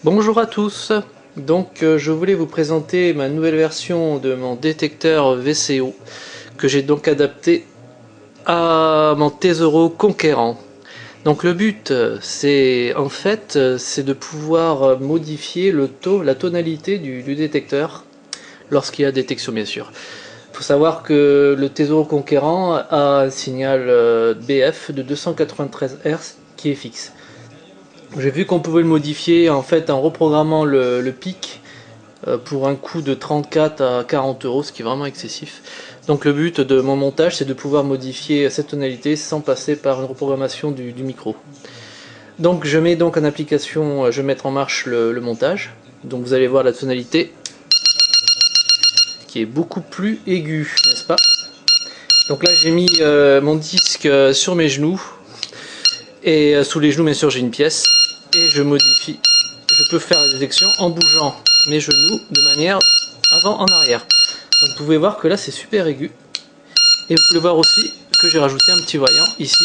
Bonjour à tous, je voulais vous présenter ma nouvelle version de mon détecteur VCO que j'ai donc adapté à mon Tesoro Conquérant. Donc le but c'est de pouvoir modifier le taux, la tonalité du détecteur lorsqu'il y a détection bien sûr. Il faut savoir que le Tesoro Conquérant a un signal BF de 293 Hz qui est fixe. J'ai vu qu'on pouvait le modifier en fait en reprogrammant le pic pour un coût de 34 à 40 euros, ce qui est vraiment excessif. Donc le but de mon montage, c'est de pouvoir modifier cette tonalité sans passer par une reprogrammation du micro. Donc je mets donc en application, je vais mettre en marche le montage. Donc vous allez voir la tonalité qui est beaucoup plus aiguë, n'est-ce pas? Donc là j'ai mis mon disque sur mes genoux, et sous les genoux bien sûr j'ai une pièce, et je modifie, je peux faire la détection en bougeant mes genoux de manière avant en arrière. Donc vous pouvez voir que là c'est super aigu, et vous pouvez voir aussi que j'ai rajouté un petit voyant ici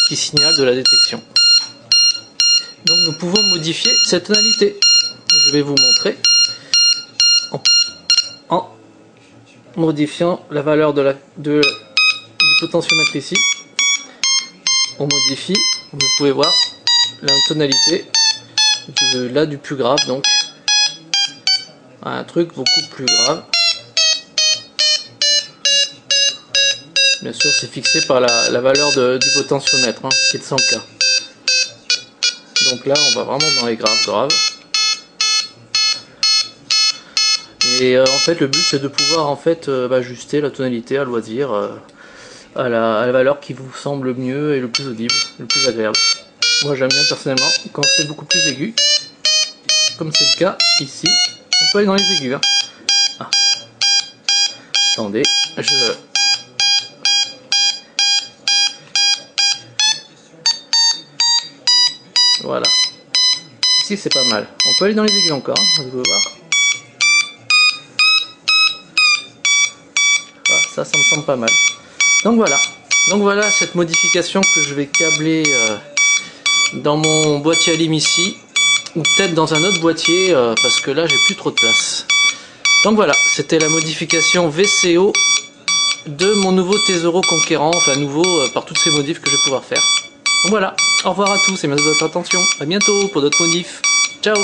qui signale de la détection. Donc nous pouvons modifier cette tonalité. Je vais vous montrer en modifiant la valeur du potentiomètre ici. On modifie, vous pouvez voir la tonalité du plus grave, donc à un truc beaucoup plus grave. Bien sûr c'est fixé par la valeur du potentiomètre qui est de 100K. Donc là on va vraiment dans les graves. Et en fait le but c'est de pouvoir ajuster la tonalité à loisir, à la valeur qui vous semble mieux et le plus audible, le plus agréable. Moi j'aime bien personnellement quand c'est beaucoup plus aigu, comme c'est le cas ici. On peut aller dans les aigus. Ah. Attendez, voilà. Ici c'est pas mal. On peut aller dans les aigus encore, vous pouvez voir. Voilà, ça me semble pas mal. Donc voilà cette modification que je vais câbler dans mon boîtier à lime ici, ou peut-être dans un autre boîtier parce que là j'ai plus trop de place. Donc voilà, c'était la modification VCO de mon nouveau Tesoro Conquérant, enfin nouveau par toutes ces modifs que je vais pouvoir faire. Donc voilà, au revoir à tous et merci de votre attention, à bientôt pour d'autres modifs, ciao.